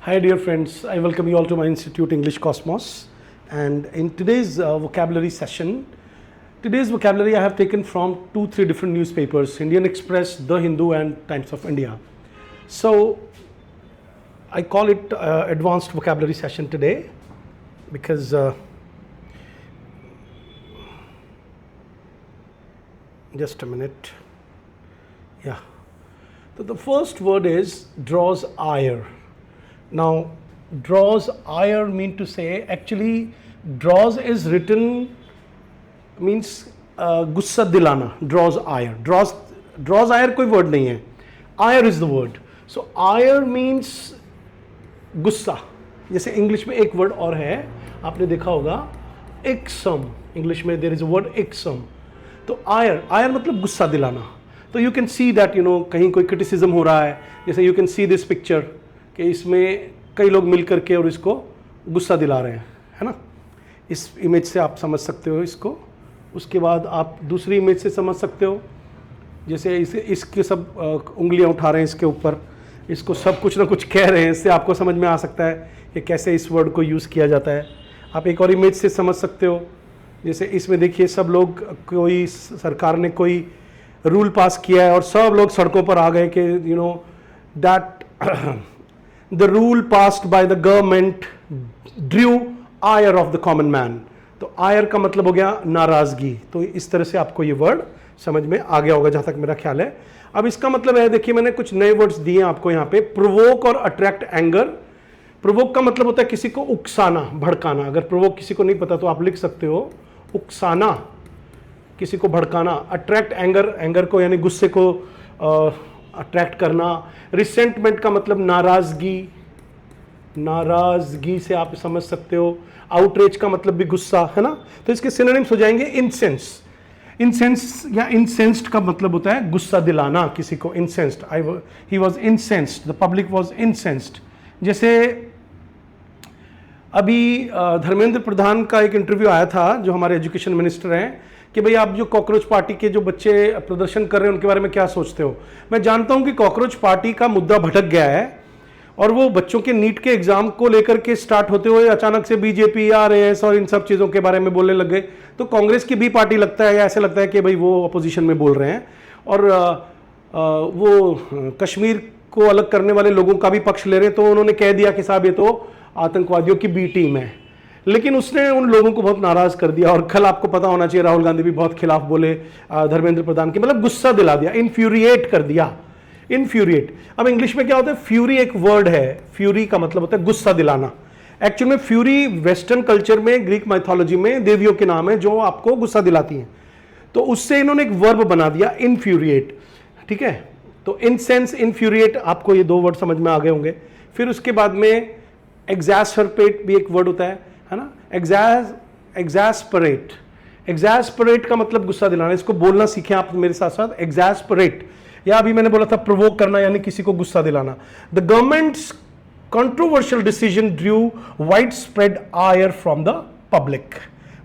Hi dear friends, I welcome you all to my institute English Cosmos, and in today's vocabulary session, today's vocabulary I have taken from 2-3 different newspapers, Indian Express, The Hindu and Times of India. So I call it advanced vocabulary session today because just a minute. Yeah. So the first word is draws ire. Now, draws ire mean to say, actually draws is written means गुस्सा दिलाना, draws ire. Draws ire कोई word नहीं है, ire is the word. So ire means गुस्सा. जैसे English में एक word और है, आपने देखा होगा इक्सम, इंग्लिश में there is a word इक्सम. तो ire मतलब गुस्सा दिलाना. तो you can see that कहीं कोई criticism हो रहा है, जैसे you can see this picture कि इसमें कई लोग मिल करके और इसको गुस्सा दिला रहे हैं, है ना. इस इमेज से आप समझ सकते हो इसको. उसके बाद आप दूसरी इमेज से समझ सकते हो, जैसे इसके सब उंगलियां उठा रहे हैं इसके ऊपर, इसको सब कुछ ना कुछ कह रहे हैं. इससे आपको समझ में आ सकता है कि कैसे इस वर्ड को यूज़ किया जाता है. आप एक और इमेज से समझ सकते हो, जैसे इसमें देखिए सब लोग, कोई सरकार ने कोई रूल पास किया है और सब लोग सड़कों पर आ गए कि that the rule passed by the government drew ire of the common man. तो ire का मतलब हो गया नाराजगी. तो इस तरह से आपको ये वर्ड समझ में आ गया होगा जहां तक मेरा ख्याल है. अब इसका मतलब है, देखिए मैंने कुछ नए वर्ड्स दिए आपको यहाँ पे. प्रोवोक और अट्रैक्ट एंगर. प्रोवोक का मतलब होता है किसी को उकसाना, भड़काना. अगर प्रोवोक किसी को नहीं पता तो आप लिख सकते हो उकसाना, किसी को भड़काना. अट्रैक्ट एंगर, एंगर को यानी गुस्से को अट्रैक्ट करना. रिसेंटमेंट का मतलब नाराजगी, नाराजगी से आप समझ सकते हो. आउटरेज का मतलब भी गुस्सा, है ना. तो इसके सिनोनिम्स हो जाएंगे इंसेंस. इंसेंस या इंसेंस्ड का मतलब होता है गुस्सा दिलाना किसी को. Incensed, he was incensed, the public was incensed. जैसे अभी धर्मेंद्र प्रधान का एक इंटरव्यू आया था, जो हमारे एजुकेशन मिनिस्टर हैं, कि भाई आप जो कॉकरोच पार्टी के जो बच्चे प्रदर्शन कर रहे हैं उनके बारे में क्या सोचते हो. मैं जानता हूं कि कॉकरोच पार्टी का मुद्दा भटक गया है और वो बच्चों के नीट के एग्जाम को लेकर के स्टार्ट होते हुए अचानक से बीजेपी, आरएस और इन सब चीज़ों के बारे में बोलने लग गए. तो कांग्रेस की भी पार्टी लगता है, या ऐसे लगता है कि भाई वो अपोजिशन में बोल रहे हैं और वो कश्मीर को अलग करने वाले लोगों का भी पक्ष ले रहे हैं. तो उन्होंने कह दिया कि साहब ये तो आतंकवादियों की बी टीम है. लेकिन उसने उन लोगों को बहुत नाराज कर दिया. और कल आपको पता होना चाहिए राहुल गांधी भी बहुत खिलाफ बोले धर्मेंद्र प्रधान के, मतलब गुस्सा दिला दिया, इन्फ्यूरिएट कर दिया. इन्फ्यूरिएट. अब इंग्लिश में क्या होता है, फ्यूरी एक वर्ड है. फ्यूरी का मतलब होता है गुस्सा दिलाना. एक्चुअल में फ्यूरी वेस्टर्न कल्चर में, ग्रीक माइथोलॉजी में देवियों के नाम है जो आपको गुस्सा दिलाती हैं. तो उससे इन्होंने एक वर्ब बना दिया, इन्फ्यूरिएट. ठीक है. तो इनसेंस, इन्फ्यूरिएट, आपको ये दो वर्ड समझ में आ गए होंगे. फिर उसके बाद में एग्जैस्परेट भी एक वर्ड होता है ना. एग्जैस्परेट. एग्जैस्परेट का मतलब गुस्सा दिलाना. इसको बोलना सीखें आप मेरे साथ साथ. एग्जैस्परेट, या अभी मैंने बोला था प्रोवोक करना, यानी किसी को गुस्सा दिलाना. The government's controversial decision drew widespread ire from the public.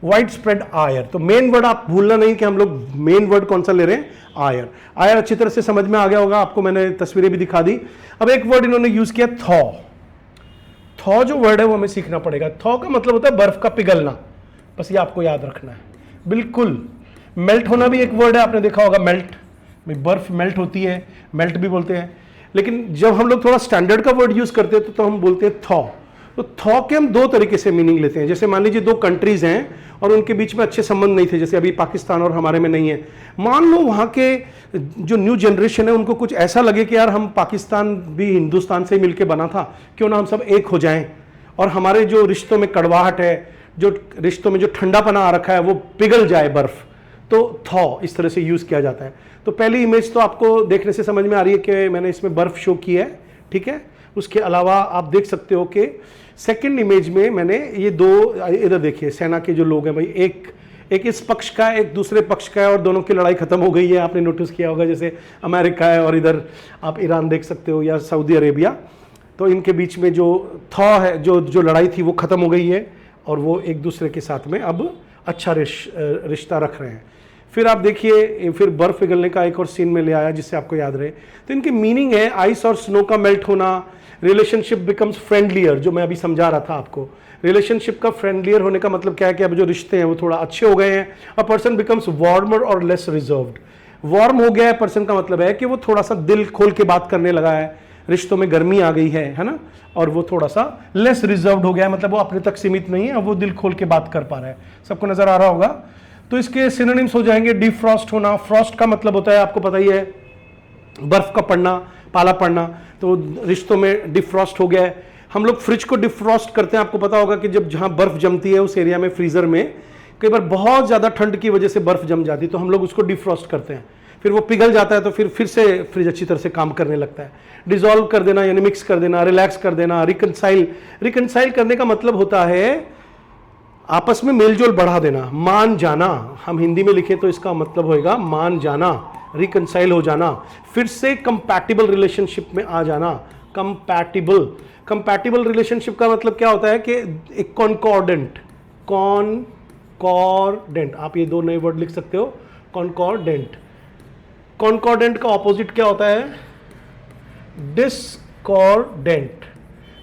Widespread ire. तो मेन वर्ड आप भूलना नहीं कि हम लोग मेन वर्ड कौन सा ले रहे हैं, आयर. आयर अच्छी तरह से समझ में आ गया होगा आपको, मैंने तस्वीरें भी दिखा दी. अब एक वर्ड इन्होंने यूज किया, थॉ. थॉ जो वर्ड है वो हमें सीखना पड़ेगा. थॉ का मतलब होता है बर्फ का पिघलना. बस ये आपको याद रखना है. बिल्कुल. मेल्ट होना भी एक वर्ड है, आपने देखा होगा मेल्ट. बर्फ मेल्ट होती है, मेल्ट भी बोलते हैं. लेकिन जब हम लोग थोड़ा स्टैंडर्ड का वर्ड यूज करते हैं तो हम बोलते हैं थॉ. तो थॉ के हम दो तरीके से मीनिंग लेते हैं. जैसे मान लीजिए दो कंट्रीज हैं और उनके बीच में अच्छे संबंध नहीं थे, जैसे अभी पाकिस्तान और हमारे में नहीं है. मान लो वहाँ के जो न्यू जनरेशन है उनको कुछ ऐसा लगे कि यार हम पाकिस्तान भी हिंदुस्तान से मिलके बना था, क्यों ना हम सब एक हो जाएं और हमारे जो रिश्तों में कड़वाहट है, जो रिश्तों में जो ठंडापना आ रखा है, वो पिघल जाए बर्फ. तो थॉ इस तरह से यूज किया जाता है. तो पहली इमेज तो आपको देखने से समझ में आ रही है कि मैंने इसमें बर्फ शो की है. ठीक है. उसके अलावा आप देख सकते हो कि सेकंड इमेज में मैंने ये दो, इधर देखिए सेना के जो लोग हैं भाई, एक इस पक्ष का है, एक दूसरे पक्ष का है, और दोनों की लड़ाई खत्म हो गई है. आपने नोटिस किया होगा, जैसे अमेरिका है और इधर आप ईरान देख सकते हो या सऊदी अरेबिया. तो इनके बीच में जो थॉ है, जो लड़ाई थी वो खत्म हो गई है और वो एक दूसरे के साथ में अब अच्छा रिश्ता रख रहे हैं. फिर आप देखिए, फिर बर्फ पिघलने का एक और सीन में ले आया जिससे आपको याद रहे। तो इनकी मीनिंग है आइस और स्नो का मेल्ट होना, रिलेशनशिप बिकम्स फ्रेंडलियर, जो मैं अभी समझा रहा था आपको। रिलेशनशिप का फ्रेंडलियर होने का मतलब क्या है कि अब जो रिश्ते हैं वो थोड़ा अच्छे हो गए हैं। अ पर्सन बिकम्स वार्मर और लेस रिजर्व्ड। वार्म हो गया है पर्सन का मतलब है कि वो थोड़ा सा दिल खोल के बात करने लगा है, रिश्तों में गर्मी आ गई है ना। और वो थोड़ा सा लेस रिजर्व्ड हो गया है, मतलब वो अपने तक सीमित नहीं है, अब वो दिल खोल के बात कर पा रहा है। सबको नजर आ रहा होगा। तो इसके सिनोनिम्स हो जाएंगे डिफ्रॉस्ट होना। फ्रॉस्ट का मतलब होता है, आपको पता ही है, बर्फ का पड़ना, पाला पड़ना। तो रिश्तों में डिफ्रॉस्ट हो गया है। हम लोग फ्रिज को डिफ्रॉस्ट करते हैं, आपको पता होगा कि जब जहां बर्फ जमती है उस एरिया में, फ्रीजर में कई बार बहुत ज्यादा ठंड की वजह से बर्फ जम जाती है, तो हम लोग उसको डिफ्रॉस्ट करते हैं। फिर वो पिघल जाता है तो फिर से फ्रिज अच्छी तरह से काम करने लगता है। डिसॉल्व कर देना यानी मिक्स कर देना, रिलैक्स कर देना। रिकंसाइल करने का मतलब होता है आपस में मेलजोल बढ़ा देना, मान जाना। हम हिंदी में लिखें तो इसका मतलब होगा मान जाना, रिकंसाइल हो जाना, फिर से कंपैटिबल रिलेशनशिप में आ जाना। कंपैटिबल रिलेशनशिप का मतलब क्या होता है कि एक कॉन्कॉर्डेंट, आप ये दो नए वर्ड लिख सकते हो, कॉन्कॉर्डेंट का ऑपोजिट क्या होता है? डिस्कॉर्डेंट।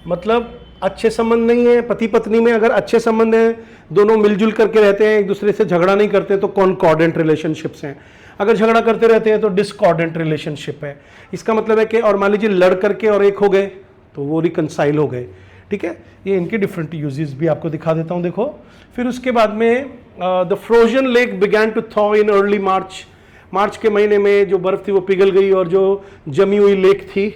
मतलब अच्छे संबंध नहीं है, पति पत्नी में अगर अच्छे संबंध हैं, दोनों मिलजुल करके रहते हैं, एक दूसरे से झगड़ा नहीं करते, तो कॉन्कॉर्डेंट रिलेशनशिप्स हैं। अगर झगड़ा करते रहते हैं तो डिस्कॉर्डेंट रिलेशनशिप है। इसका मतलब है कि, और मान लीजिए लड़ करके और एक हो गए तो वो रिकंसाइल हो गए। ठीक है, ये इनके डिफरेंट यूजेस भी आपको दिखा देता हूं, देखो। फिर उसके बाद में the frozen lake began to thaw in early March. March के महीने में जो बर्फ थी वो पिघल गई और जो जमी हुई लेक थी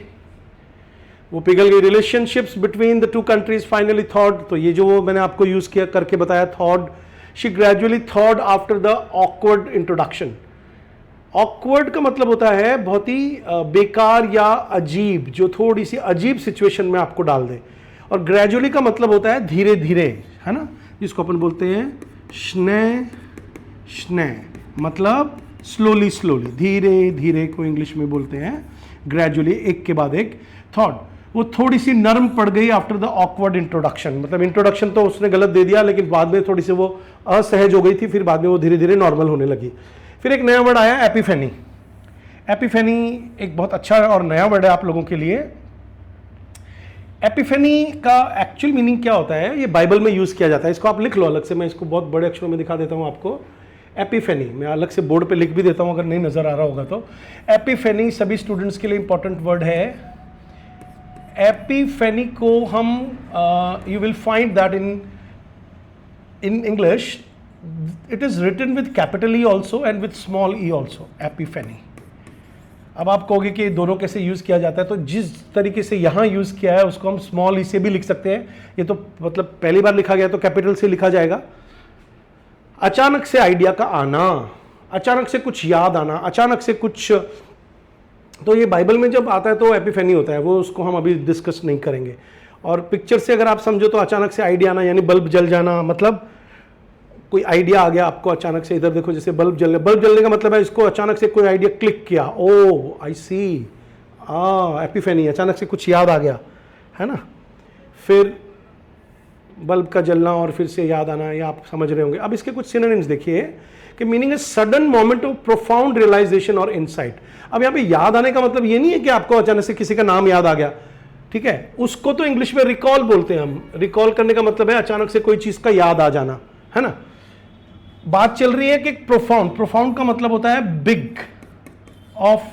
वो पिघल गई। Relationships between the two countries finally thawed, तो ये जो मैंने आपको यूज किया करके बताया, thawed. She gradually thawed after the awkward introduction. Awkward का मतलब होता है बहुत ही बेकार या अजीब, जो थोड़ी सी अजीब सिचुएशन में आपको डाल दे। और ग्रेजुअली का मतलब होता है धीरे धीरे, है ना, जिसको अपन बोलते हैं स्ने, मतलब स्लोली, धीरे धीरे को इंग्लिश में बोलते हैं ग्रेजुअली, एक के बाद एक। थॉट, वो थोड़ी सी नरम पड़ गई आफ्टर द ऑकवर्ड इंट्रोडक्शन। मतलब इंट्रोडक्शन तो उसने गलत दे दिया, लेकिन बाद में थोड़ी सी वो असहज हो गई थी, फिर बाद में वो धीरे धीरे नॉर्मल होने लगी। फिर एक नया वर्ड आया, एपिफेनी। एपिफेनी एक बहुत अच्छा और नया वर्ड है आप लोगों के लिए। एपिफेनी का एक्चुअल मीनिंग क्या होता है, ये बाइबल में यूज किया जाता है। इसको आप लिख लो अलग से, मैं इसको बहुत बड़े अक्षरों में दिखा देता हूं आपको। एपिफेनी मैं अलग से बोर्ड पे लिख भी देता हूं अगर नहीं नजर आ रहा होगा तो। एपिफेनी सभी स्टूडेंट्स के लिए इंपॉर्टेंट वर्ड है। एपिफेनी को हम you will find that in English it is written with capital E also and with small E also, epiphany. अब आप कहोगे कि दोनों कैसे यूज किया जाता है, तो जिस तरीके से यहां यूज किया है उसको हम स्मॉल ई से भी लिख सकते हैं। ये तो मतलब पहली बार लिखा गया तो कैपिटल से लिखा जाएगा। अचानक से आइडिया का आना, अचानक से कुछ याद आना, अचानक से कुछ, तो ये बाइबल में जब आता है तो एपिफेनी होता है, वो उसको हम अभी डिस्कस नहीं करेंगे। और पिक्चर से अगर आप समझो तो अचानक से आइडिया आना यानी बल्ब जल जाना, मतलब कोई आइडिया आ गया आपको अचानक से। इधर देखो जैसे बल्ब जलने का मतलब है इसको अचानक से कोई आइडिया क्लिक किया, ओ आई सी, एपिफेनी, अचानक से कुछ याद आ गया, है ना। फिर बल्ब का जलना और फिर से याद आना, ये आप समझ रहे होंगे। अब इसके कुछ सिनोनिम्स देखिए कि मीनिंग है sudden moment of profound realization और इनसाइट। अब यहाँ पे याद आने का मतलब ये नहीं है कि आपको अचानक से किसी का नाम याद आ गया, ठीक है, उसको तो इंग्लिश में रिकॉल बोलते हैं हम। रिकॉल करने का मतलब है अचानक से कोई चीज का याद आ जाना, है ना। बात चल रही है कि प्रोफाउंड का मतलब होता है बिग, ऑफ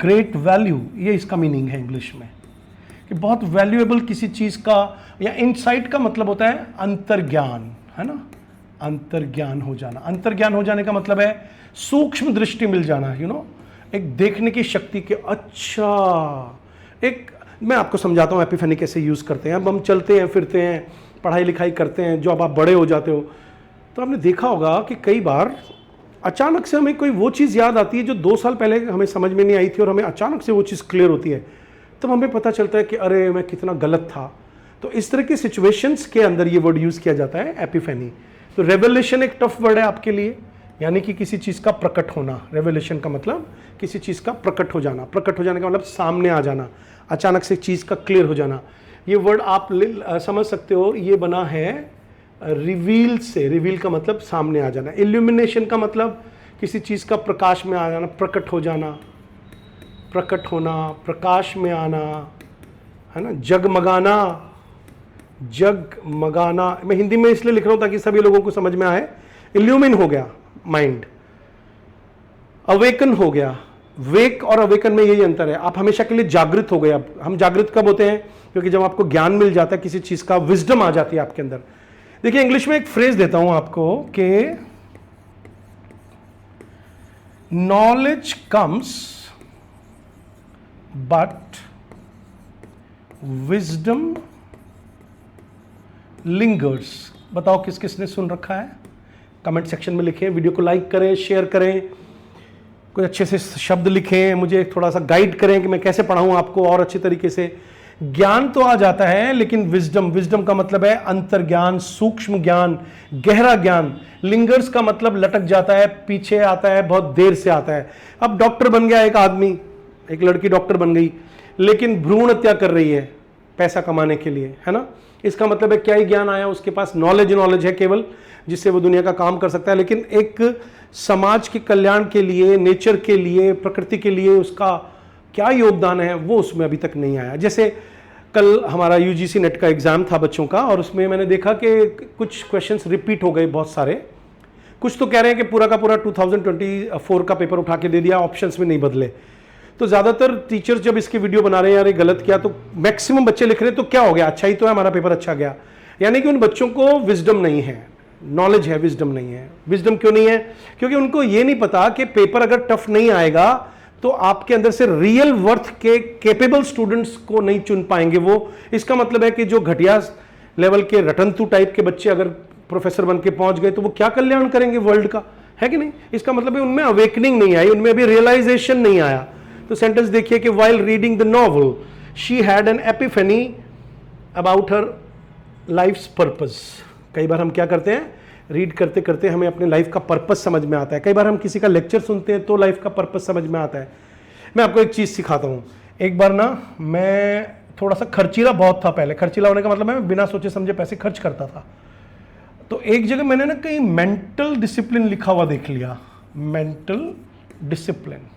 ग्रेट वैल्यू, ये इसका मीनिंग है इंग्लिश में, कि बहुत वैल्यूएबल किसी चीज का। या इनसाइट का मतलब होता है अंतर्ज्ञान, है ना, अंतर्ज्ञान हो जाना। अंतर्ज्ञान हो जाने का मतलब है सूक्ष्म दृष्टि मिल जाना, यू नो, एक देखने की शक्ति के। अच्छा, एक मैं आपको समझाता हूं एपिफेनी कैसे यूज करते हैं। अब हम चलते हैं फिरते हैं, पढ़ाई लिखाई करते हैं, जो अब आप बड़े हो जाते हो तो आपने देखा होगा कि कई बार अचानक से हमें कोई वो चीज़ याद आती है जो 2 साल पहले हमें समझ में नहीं आई थी, और हमें अचानक से वो चीज़ क्लियर होती है, तब हमें पता चलता है कि अरे मैं कितना गलत था। तो इस तरह के सिचुएशंस के अंदर ये वर्ड यूज़ किया जाता है, एपिफेनी। तो रेवलेशन एक टफ वर्ड है आपके लिए, यानी कि किसी चीज़ का प्रकट होना। रेवलेशन का मतलब किसी चीज़ का प्रकट हो जाना। प्रकट हो जाने का मतलब सामने आ जाना, अचानक से चीज़ का क्लियर हो जाना। ये वर्ड आप समझ सकते हो, ये बना है रिवील से। रिवील का मतलब सामने आ जाना। इल्यूमिनेशन का मतलब किसी चीज़ का प्रकाश में आ जाना, प्रकट हो जाना, प्रकट होना, प्रकाश में आना, है ना, जगमगाना, जगमगाना। मैं हिंदी में इसलिए लिख रहा हूँ ताकि सभी लोगों को समझ में आए। इल्यूमिन हो गया माइंड, अवेकन हो गया। वेक और अवेकन में यही अंतर है, आप हमेशा के लिए जागृत हो गए। अब हम जागृत कब होते हैं? क्योंकि जब आपको ज्ञान मिल जाता है, किसी चीज का विजडम आ जाती है आपके अंदर। देखिए इंग्लिश में एक फ्रेज देता हूं आपको कि knowledge comes but wisdom lingers. बताओ किस किसने सुन रखा है? कमेंट सेक्शन में लिखें, वीडियो को लाइक करें, शेयर करें, कोई अच्छे से शब्द लिखें, मुझे थोड़ा सा गाइड करें कि मैं कैसे पढ़ाऊं आपको और अच्छे तरीके से। ज्ञान तो आ जाता है, लेकिन विजडम का मतलब है अंतर्ज्ञान, सूक्ष्म ज्ञान, गहरा ज्ञान। लिंगर्स का मतलब लटक जाता है, पीछे आता है, बहुत देर से आता है। अब डॉक्टर बन गया एक आदमी, एक लड़की डॉक्टर बन गई, लेकिन भ्रूण हत्या कर रही है पैसा कमाने के लिए, है ना। इसका मतलब है क्या ही ज्ञान आया उसके पास? नॉलेज है केवल, जिससे वो दुनिया का काम कर सकता है, लेकिन एक समाज के कल्याण के लिए, नेचर के लिए, प्रकृति के लिए उसका क्या योगदान है वो उसमें अभी तक नहीं आया। जैसे कल हमारा यूजीसी नेट का एग्जाम था बच्चों का, और उसमें मैंने देखा कि कुछ क्वेश्चंस रिपीट हो गए बहुत सारे। कुछ तो कह रहे हैं कि पूरा का पूरा 2024 का पेपर उठा के दे दिया, ऑप्शंस में नहीं बदले। तो ज़्यादातर टीचर्स जब इसकी वीडियो बना रहे हैं यार ये गलत किया, तो मैक्सिमम बच्चे लिख रहे हैं तो क्या हो गया, अच्छा ही तो है, हमारा पेपर अच्छा गया। यानी कि उन बच्चों को विजडम नहीं है, नॉलेज है, विजडम नहीं है। विजडम क्यों नहीं है? क्योंकि उनको ये नहीं पता कि पेपर अगर टफ नहीं आएगा तो आपके अंदर से रियल वर्थ के कैपेबल स्टूडेंट्स को नहीं चुन पाएंगे वो। इसका मतलब है कि जो घटिया लेवल के रटंतु टाइप के बच्चे अगर प्रोफेसर बन के पहुंच गए तो वो क्या कल्याण करेंगे वर्ल्ड का, है कि नहीं। इसका मतलब है उनमें अवेकनिंग नहीं आई, उनमें अभी रियलाइजेशन नहीं आया। तो सेंटेंस देखिए कि while reading the novel she had an epiphany about her life's purpose। कई बार हम क्या करते हैं, रीड करते करते हमें अपने लाइफ का पर्पस समझ में आता है। कई बार हम किसी का लेक्चर सुनते हैं तो लाइफ का पर्पस समझ में आता है। मैं आपको एक चीज़ सिखाता हूँ। एक बार ना मैं थोड़ा सा खर्चीला बहुत था पहले। खर्चीला होने का मतलब मैं बिना सोचे समझे पैसे खर्च करता था। तो एक जगह मैंने ना कहीं मेंटल डिसिप्लिन लिखा हुआ देख लिया, मेंटल डिसिप्लिन।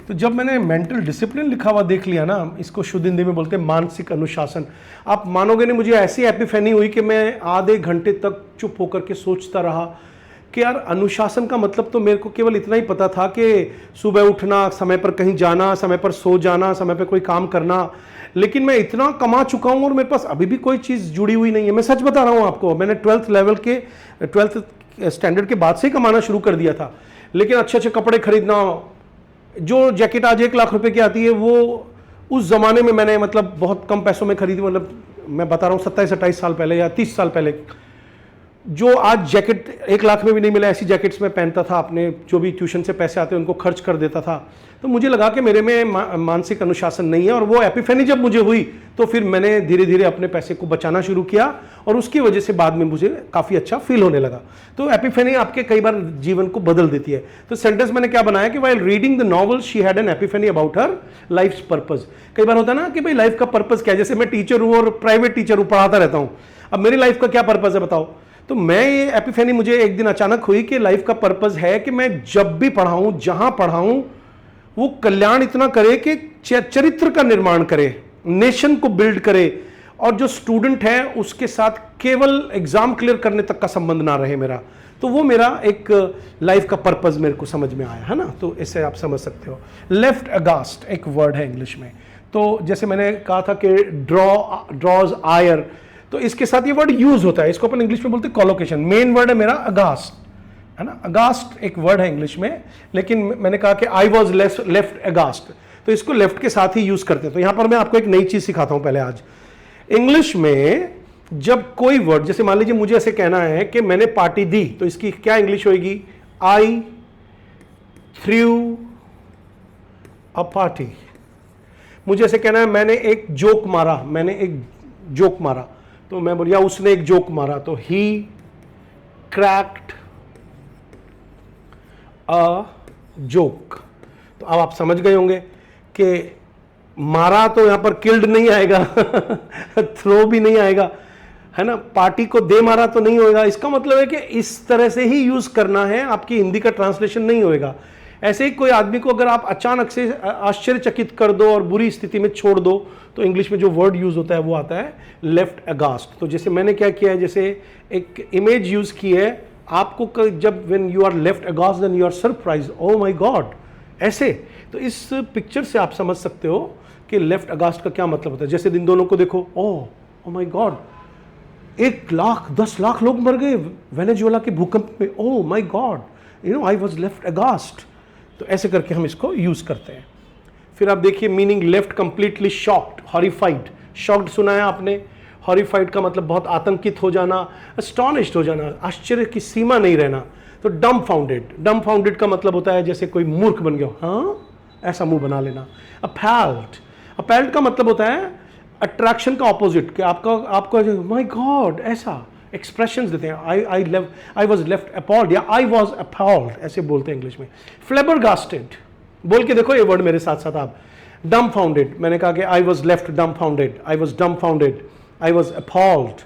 तो जब मैंने मेंटल डिसिप्लिन लिखा हुआ देख लिया ना, इसको शुद्ध हिंदी में बोलते हैं मानसिक अनुशासन। आप मानोगे नहीं, मुझे ऐसी एपिफेनी हुई कि मैं आधे घंटे तक चुप होकर के सोचता रहा कि यार अनुशासन का मतलब तो मेरे को केवल इतना ही पता था कि सुबह उठना, समय पर कहीं जाना, समय पर सो जाना, समय पर कोई काम करना। लेकिन मैं इतना कमा चुका हूँ और मेरे पास अभी भी कोई चीज़ जुड़ी हुई नहीं है। मैं सच बता रहा हूँ आपको, मैंने 12th स्टैंडर्ड के बाद से ही कमाना शुरू कर दिया था। लेकिन अच्छे अच्छे कपड़े खरीदना, जो जैकेट आज 1 लाख रुपए की आती है वो उस जमाने में मैंने मतलब बहुत कम पैसों में खरीदी। मतलब मैं बता रहा हूँ 27-28 साल पहले या 30 साल पहले, जो आज जैकेट 1 लाख में भी नहीं मिला, ऐसी जैकेट्स में पहनता था। अपने जो भी ट्यूशन से पैसे आते उनको खर्च कर देता था। तो मुझे लगा कि मेरे में मानसिक अनुशासन नहीं है। और वो एपिफेनी जब मुझे हुई तो फिर मैंने धीरे धीरे अपने पैसे को बचाना शुरू किया, और उसकी वजह से बाद में मुझे काफ़ी अच्छा फील होने लगा। तो एपिफेनी आपके कई बार जीवन को बदल देती है। तो सेंटेंस मैंने क्या बनाया कि while reading the novel she had an epiphany about her life's purpose. कई बार होता है ना कि भाई लाइफ का पर्पस क्या है। जैसे मैं टीचर हूँ और प्राइवेट टीचर हूँ, पढ़ाता रहता हूँ। अब मेरी लाइफ का क्या पर्पस है बताओ। तो मैं ये एपिफेनी मुझे एक दिन अचानक हुई कि लाइफ का पर्पस है कि मैं जब भी पढ़ाऊं, जहां पढ़ाऊं, वो कल्याण इतना करे कि चरित्र का निर्माण करे, नेशन को बिल्ड करे, और जो स्टूडेंट है उसके साथ केवल एग्जाम क्लियर करने तक का संबंध ना रहे मेरा। तो वो मेरा एक लाइफ का पर्पस मेरे को समझ में आया, है ना। तो इससे आप समझ सकते हो। लेफ्ट अगास्ट एक वर्ड है इंग्लिश में। तो जैसे मैंने कहा था कि ड्रॉज आयर, तो इसके साथ ये वर्ड यूज होता है। इसको अपन इंग्लिश में बोलते हैं कॉलोकेशन। मेन वर्ड है मेरा अगास्ट, है ना। अगास्ट एक वर्ड है इंग्लिश में, लेकिन मैंने कहा कि आई वॉज लेफ्ट अगास्ट, तो इसको लेफ्ट के साथ ही यूज करते हैं। तो यहां पर मैं आपको एक नई चीज सिखाता हूं पहले आज। इंग्लिश में जब कोई वर्ड, जैसे मान लीजिए मुझे ऐसे कहना है कि मैंने पार्टी दी, तो इसकी क्या इंग्लिश होगी? आई थ्रू अ पार्टी। मुझे ऐसे कहना है मैंने एक जोक मारा, मैंने एक जोक मारा, तो मैं बोलिया उसने एक जोक मारा, तो ही क्रैक्ड अ जोक। तो अब आप समझ गए होंगे कि मारा तो यहां पर किल्ड नहीं आएगा थ्रो भी नहीं आएगा। है ना, पार्टी को दे मारा तो नहीं होएगा। इसका मतलब है कि इस तरह से ही यूज करना है, आपकी हिंदी का ट्रांसलेशन नहीं होएगा। ऐसे ही कोई आदमी को अगर आप अचानक से आश्चर्यचकित कर दो और बुरी स्थिति में छोड़ दो, तो इंग्लिश में जो वर्ड यूज होता है वो आता है लेफ्ट अगास्ट। तो जैसे मैंने क्या किया है, जैसे एक इमेज यूज की है आपको, जब when you are left aghast then you are surprise, oh my God, ऐसे। तो इस पिक्चर से आप समझ सकते हो कि लेफ्ट अगास्ट का क्या मतलब होता है। जैसे इन दोनों को देखो, oh my God, 1 lakh 10 lakh लोग मर गए वेनेजुएला के भूकंप में, oh my God, you know I was left aghast. तो ऐसे करके हम इसको यूज करते हैं। फिर आप देखिए meaning left completely shocked, horrified. Shocked सुना है आपने, हॉरिफाइड का मतलब बहुत आतंकित हो जाना, अस्टॉनिश्ड हो जाना, आश्चर्य की सीमा नहीं रहना। तो डम्बफाउंडेड, डम्बफाउंडेड का मतलब होता है जैसे कोई मूर्ख बन गया, हाँ, ऐसा मुंह बना लेना। अपैल्ड, अपैल्ड का मतलब होता है अट्रैक्शन का ऑपोजिट, कि आपका माय गॉड, ऐसा एक्सप्रेशंस देते हैं। आई वाज लेफ्ट अपॉल्ड या आई वाज अपॉल्ड, ऐसे बोलते हैं इंग्लिश में। फ्लेबरगास्टेड, बोल के देखो ये वर्ड मेरे साथ साथ आप। डम्बफाउंडेड, मैंने कहा कि I was left dumbfounded, I was dumbfounded, I was appalled,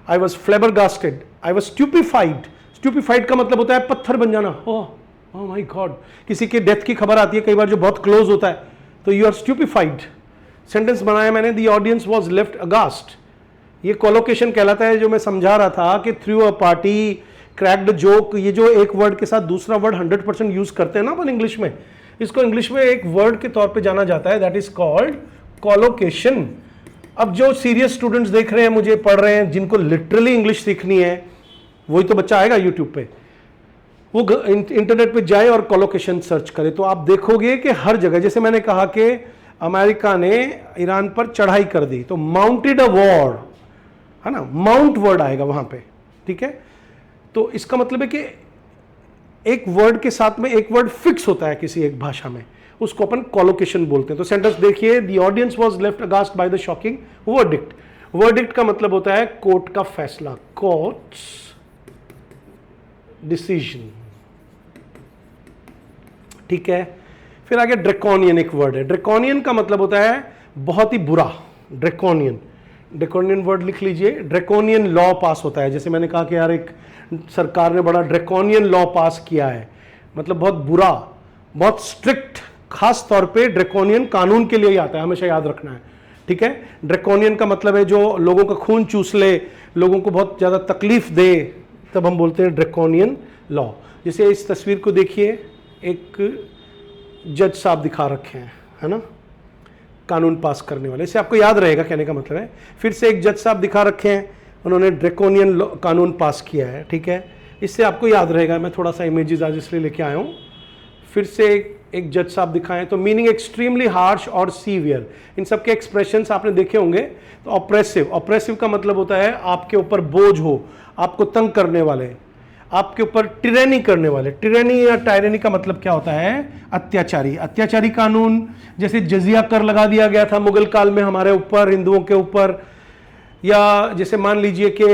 I was flabbergasted, I was stupefied. Stupefied का मतलब होता है पत्थर बन जाना, ओह माय गॉड, किसी के डेथ की खबर आती है कई बार जो बहुत क्लोज होता है, तो यू आर स्टूपिफाइड। सेंटेंस बनाया मैंने, द ऑडियंस वाज लेफ्ट अगास्ट। ये कोलोकेशन कहलाता है, जो मैं समझा रहा था कि through a party, cracked joke, ये जो एक वर्ड के साथ दूसरा वर्ड 100% यूज करते हैं ना अपन इंग्लिश में, इसको इंग्लिश में एक वर्ड के तौर पे जाना जाता है, दैट इज कॉल्ड कोलोकेशन। अब जो सीरियस स्टूडेंट्स देख रहे हैं, मुझे पढ़ रहे हैं, जिनको लिटरली इंग्लिश सीखनी है, वही तो बच्चा आएगा यूट्यूब पे, वो इंटरनेट पे जाए और कोलोकेशन सर्च करे, तो आप देखोगे कि हर जगह, जैसे मैंने कहा कि अमेरिका ने ईरान पर चढ़ाई कर दी, तो माउंटेड अ वॉर, है ना, माउंट वर्ड आएगा वहां पे, ठीक है। तो इसका मतलब है कि एक वर्ड के साथ में एक वर्ड फिक्स होता है किसी एक भाषा में, उसको अपन कोलोकेशन बोलते हैं। तो सेंटेंस देखिए, the audience was left aghast by the shocking verdict. Verdict का मतलब होता है कोर्ट का फैसला, कोर्ट्स डिसीजन, ठीक है। फिर आगे ड्रैकोनियन एक वर्ड है। ड्रैकोनियन का मतलब होता है बहुत ही बुरा, ड्रैकोनियन। ड्रैकोनियन वर्ड लिख लीजिए। ड्रैकोनियन लॉ पास होता है, जैसे मैंने कहा कि यार एक सरकार ने बड़ा ड्रैकोनियन लॉ पास किया है, मतलब बहुत बुरा, बहुत स्ट्रिक्ट, खास तौर पे ड्रैकोनियन कानून के लिए ही आता है, हमेशा याद रखना है, ठीक है। ड्रैकोनियन का मतलब है जो लोगों का खून चूस ले, लोगों को बहुत ज़्यादा तकलीफ दे, तब हम बोलते हैं ड्रैकोनियन लॉ। जैसे इस तस्वीर को देखिए, एक जज साहब दिखा रखे हैं, है ना, कानून पास करने वाले, इसे आपको याद रहेगा, कहने का मतलब है। फिर से एक जज साहब दिखा रखे हैं, उन्होंने ड्रैकोनियन कानून पास किया है, ठीक है, इससे आपको याद रहेगा। मैं थोड़ा सा इमेजेस आज इसलिए लेके आया हूँ। फिर से एक जज साहब दिखाएं, तो मीनिंग एक्सट्रीमली हार्श और सीवियर, इन सब के एक्सप्रेशंस आपने देखे होंगे। तो ऑप्रेसिव, ऑप्रेसिव का मतलब होता है आपके ऊपर बोझ हो, आपको तंग करने वाले, आपके ऊपर टिरेनी करने वाले। टिरेनी या टायरेनी का मतलब क्या होता है, अत्याचारी। अत्याचारी कानून, जैसे जजिया कर लगा दिया गया था मुगल काल में हमारे ऊपर, हिंदुओं के ऊपर, या जैसे मान लीजिए कि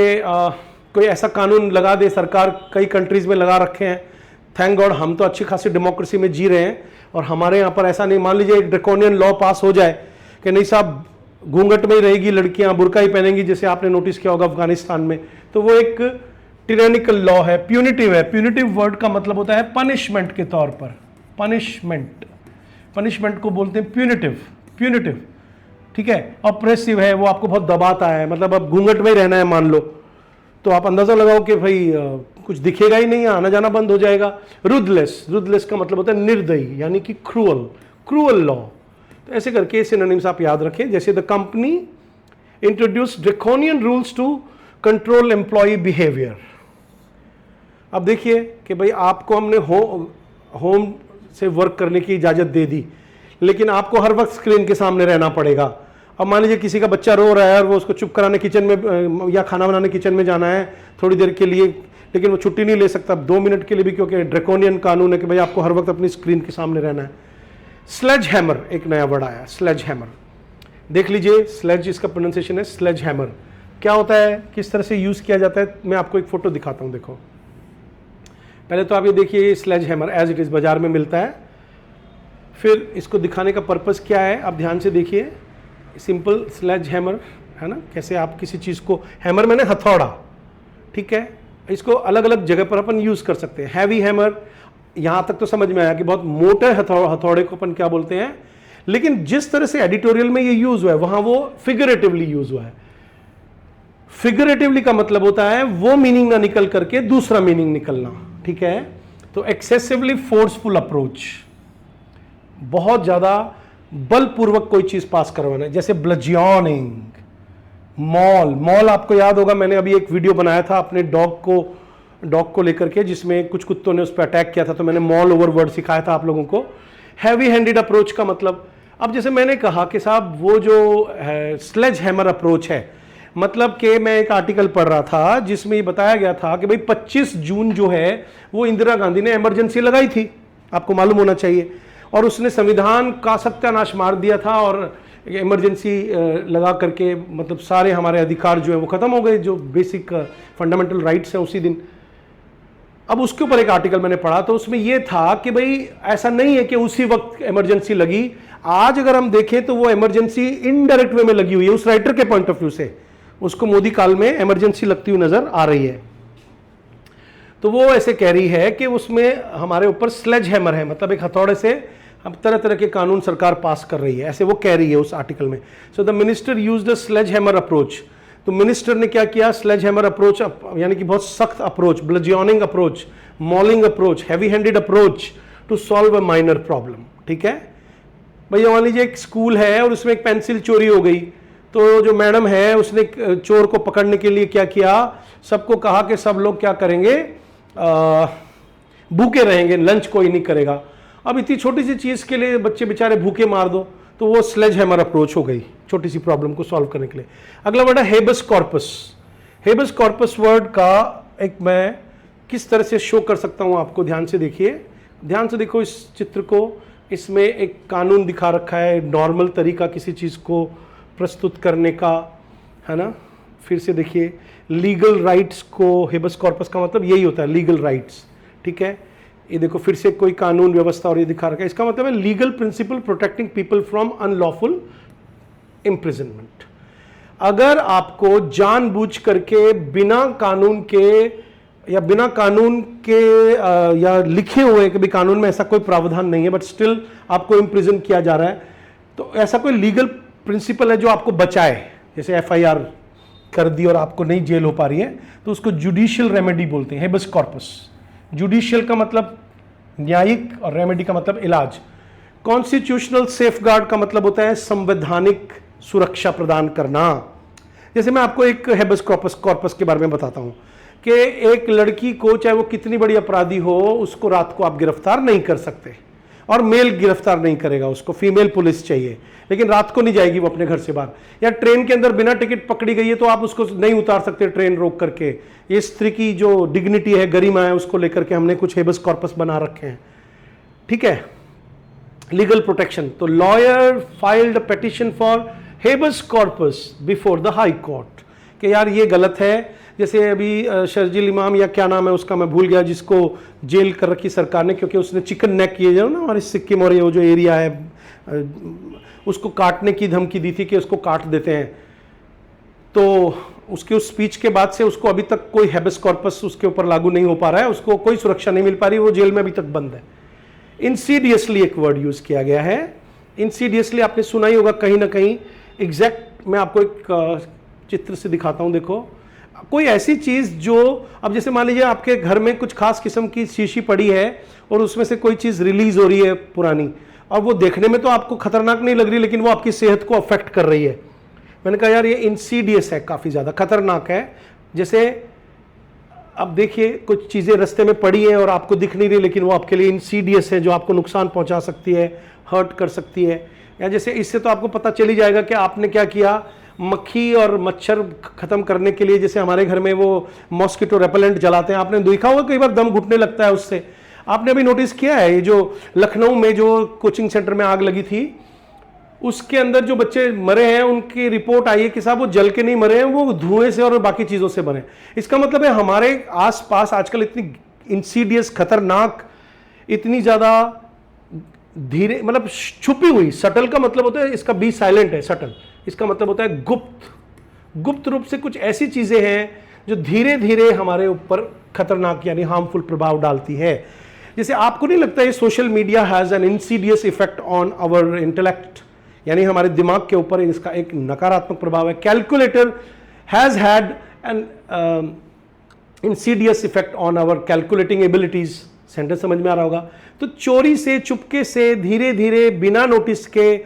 कोई ऐसा कानून लगा दे सरकार, कई कंट्रीज में लगा रखे हैं, थैंक गॉड हम तो अच्छी खासी डेमोक्रेसी में जी रहे हैं, और हमारे यहाँ पर ऐसा नहीं। मान लीजिए एक ड्रैकोनियन लॉ पास हो जाए कि नहीं साहब, घूंघट में ही रहेगी लड़कियां, बुर्का ही पहनेंगी, जैसे आपने नोटिस किया होगा अफगानिस्तान में, तो वो एक टिरेनिकल लॉ है, प्यूनिटिव है। प्यूनिटिव वर्ड का मतलब होता है पनिशमेंट के तौर पर, पनिशमेंट, पनिशमेंट को बोलते हैं प्यूनिटिव, प्यूनिटिव, ठीक है। ऑप्रेसिव है, वो आपको बहुत दबाता है, मतलब अब घूंघट में ही रहना है मान लो, तो आप अंदाजा लगाओ कि भाई कुछ दिखेगा ही नहीं, आना जाना बंद हो जाएगा। रुदलेस, रुदलेस का मतलब होता है निर्दयी, यानी कि क्रूअल, क्रूअल लॉ। तो ऐसे करके सिनोनिम्स आप याद रखें। जैसे the company introduce draconian rules to control employ behaviour. अब देखिए कि भाई आपको हमने होम से वर्क करने की इजाज़त दे दी, लेकिन आपको हर वक्त स्क्रीन के सामने रहना पड़ेगा। अब मान लीजिए किसी का बच्चा रो रहा है और वो उसको चुप कराने किचन में या खाना बनाने किचन में जाना है थोड़ी देर के लिए, लेकिन वो छुट्टी नहीं ले सकता 2 मिनट के लिए भी, क्योंकि ड्रैकोनियन कानून है कि भाई आपको हर वक्त अपनी स्क्रीन के सामने रहना है। स्लेज हैमर, एक नया वर्ड आया, स्लेज हैमर। देख लीजिए, स्लेज इसका प्रोनाउंसिएशन है स्लेज हैमर। क्या होता है, किस तरह से यूज़ किया जाता है, मैं आपको एक फ़ोटो दिखाता हूँ। देखो, पहले तो आप ये देखिए, sledgehammer as it is बाजार में मिलता है। फिर इसको दिखाने का पर्पज़ क्या है, आप ध्यान से देखिए। सिंपल स्लेज हैमर है ना, कैसे आप किसी चीज़ को, हैमर मैंने हथौड़ा, ठीक है, इसको अलग अलग जगह पर अपन यूज़ कर सकते हैं। हैवी हैमर, यहाँ तक तो समझ में आया कि बहुत मोटे हथौड़े को अपन क्या बोलते हैं, लेकिन जिस तरह से एडिटोरियल में ये यूज़ हुआ है वहाँ वो फिगरेटिवली यूज़ हुआ है। फिगरेटिवली का मतलब होता है वो मीनिंग ना निकल करके दूसरा मीनिंग निकलना, ठीक है। तो एक्सेसिवली फोर्सफुल अप्रोच, बहुत ज्यादा बलपूर्वक कोई चीज पास करवाना, जैसे ब्लजियनिंग। मॉल आपको याद होगा, मैंने अभी एक वीडियो बनाया था अपने डॉग को लेकर के, जिसमें कुछ कुत्तों ने उस पर अटैक किया था, तो मैंने मॉल ओवर वर्ड सिखाया था आप लोगों को। हैवी हैंडेड अप्रोच का मतलब, अब जैसे मैंने कहा कि साहब वो जो स्लेज हैमर अप्रोच है, मतलब कि मैं एक आर्टिकल पढ़ रहा था जिसमें ये बताया गया था कि भाई 25 जून जो है वो इंदिरा गांधी ने इमरजेंसी लगाई थी, आपको मालूम होना चाहिए, और उसने संविधान का सत्यानाश मार दिया था और इमरजेंसी लगा करके मतलब सारे हमारे अधिकार जो है वो खत्म हो गए, जो बेसिक फंडामेंटल राइट्स हैं उसी दिन। अब उसके ऊपर एक आर्टिकल मैंने पढ़ा, तो उसमें यह था कि भाई ऐसा नहीं है कि उसी वक्त इमरजेंसी लगी। आज अगर हम देखें तो वो इमरजेंसी इनडायरेक्ट वे में लगी हुई है, उस राइटर के पॉइंट ऑफ व्यू से उसको मोदी काल में इमरजेंसी लगती हुई नजर आ रही है। तो वो ऐसे कह रही है कि उसमें हमारे ऊपर स्लेज हैमर है, मतलब एक हथौड़े से हम तरह तरह के कानून सरकार पास कर रही है, ऐसे वो कह रही है उस आर्टिकल में। So the minister used the sledgehammer approach. तो मिनिस्टर ने क्या किया, स्लेज हैमर अप्रोच, यानी कि बहुत सख्त approach, bludgeoning approach, mauling approach, heavy handed approach to solve a minor problem, ठीक है। भैया मान लीजिए एक स्कूल है और उसमें एक पेंसिल चोरी हो गई, तो जो मैडम है उसने चोर को पकड़ने के लिए क्या किया, सबको कहा कि सब लोग क्या करेंगे, भूखे रहेंगे, लंच कोई नहीं करेगा। अब इतनी छोटी सी चीज के लिए बच्चे बेचारे भूखे मार दो, तो वो स्लेज हैमर अप्रोच हो गई छोटी सी प्रॉब्लम को सॉल्व करने के लिए। अगला वर्ड है habeas corpus. Habeas corpus word का एक मैं किस तरह से शो कर सकता हूं आपको, ध्यान से देखिए, ध्यान से देखो इस चित्र को। इसमें एक कानून दिखा रखा है, नॉर्मल तरीका किसी चीज को प्रस्तुत करने का, है ना। फिर से देखिए, लीगल राइट्स को, हेबस कॉर्पस का मतलब यही होता है, लीगल राइट्स, ठीक है। ये देखो फिर से कोई कानून व्यवस्था और ये दिखा रखा है, इसका मतलब है legal principal protecting people from unlawful imprisonment. अगर आपको जानबूझ करके बिना कानून के या बिना कानून के या लिखे हुए कि भी कानून में ऐसा कोई प्रावधान नहीं है, बट स्टिल आपको इम्प्रिजन किया जा रहा है, तो ऐसा कोई लीगल प्रिंसिपल है जो आपको बचाए, जैसे FIR कर दी और आपको नहीं जेल हो पा रही है, तो उसको जुडिशियल रेमेडी बोलते हैं, हेबस कॉर्पस। जुडिशियल का मतलब न्यायिक और रेमेडी का मतलब इलाज। कॉन्स्टिट्यूशनल सेफगार्ड का मतलब होता है संवैधानिक सुरक्षा प्रदान करना। जैसे मैं आपको एक हेबस कॉर्पस के बारे में बताता हूं कि एक लड़की को, चाहे वो कितनी बड़ी अपराधी हो, उसको रात को आप गिरफ्तार नहीं कर सकते, और मेल गिरफ्तार नहीं करेगा, उसको फीमेल पुलिस चाहिए, लेकिन रात को नहीं जाएगी वो अपने घर से बाहर। या ट्रेन के अंदर बिना टिकट पकड़ी गई है तो आप उसको नहीं उतार सकते ट्रेन रोक करके। ये स्त्री की जो डिग्निटी है, गरिमा है, उसको लेकर के हमने कुछ हेबस कॉर्पस बना रखे हैं, ठीक है। लीगल प्रोटेक्शन, तो lawyer filed a petition for habeas corpus before the high court कि यार ये गलत है। जैसे अभी शर्जील इमाम या क्या नाम है उसका, मैं भूल गया, जिसको जेल कर रखी सरकार ने क्योंकि उसने चिकन नेक किए जो ना हमारे सिक्किम और ये जो एरिया है उसको काटने की धमकी दी थी कि उसको काट देते हैं। तो उसके उस स्पीच के बाद से उसको अभी तक कोई हेबस कॉर्पस उसके ऊपर लागू नहीं हो पा रहा है, उसको कोई सुरक्षा नहीं मिल पा रही, वो जेल में अभी तक बंद है। इंसीडियसली एक वर्ड यूज किया गया है, इंसीडियसली आपने सुना ही होगा कहीं ना कहीं। एग्जैक्ट मैं आपको एक चित्र से दिखाता हूं, देखो कोई ऐसी चीज जो, अब जैसे मान लीजिए आपके घर में कुछ खास किस्म की शीशी पड़ी है और उसमें से कोई चीज रिलीज हो रही है पुरानी, और वो देखने में तो आपको खतरनाक नहीं लग रही, लेकिन वो आपकी सेहत को अफेक्ट कर रही है। मैंने कहा यार ये इंसीडियस है, काफी ज्यादा खतरनाक है। जैसे अब देखिए कुछ चीजें रास्ते में पड़ी है और आपको दिख नहीं रही, लेकिन वो आपके लिए इंसीडियस है, जो आपको नुकसान पहुंचा सकती है, हर्ट कर सकती है। या जैसे इससे तो आपको पता चल ही जाएगा कि आपने क्या किया, मक्खी और मच्छर खत्म करने के लिए जैसे हमारे घर में वो मॉस्किटो रेपेलेंट जलाते हैं, आपने देखा होगा कई बार दम घुटने लगता है उससे। आपने अभी नोटिस किया है ये जो लखनऊ में जो कोचिंग सेंटर में आग लगी थी, उसके अंदर जो बच्चे मरे हैं उनकी रिपोर्ट आई है कि साहब वो जल के नहीं मरे हैं, वो धुएं से और बाकी चीजों से मरे। इसका मतलब है हमारे आसपास आजकल इतनी इंसीडियस, खतरनाक, इतनी ज्यादा धीरे, मतलब छुपी हुई, सटल का मतलब होता है, इसका बी साइलेंट है, सटल, इसका मतलब होता है गुप्त, गुप्त रूप से कुछ ऐसी चीजें हैं जो धीरे धीरे हमारे ऊपर खतरनाक यानी हार्मफुल प्रभाव डालती है। जैसे आपको नहीं लगता ये social media has an insidious effect on our intellect, यानी हमारे दिमाग के ऊपर इसका एक नकारात्मक प्रभाव है। Calculator has had an insidious effect on our calculating abilities. Sentence समझ में आ रहा होगा। तो चोरी से, चुपके से, धीरे धीरे, बिना नोटिस के,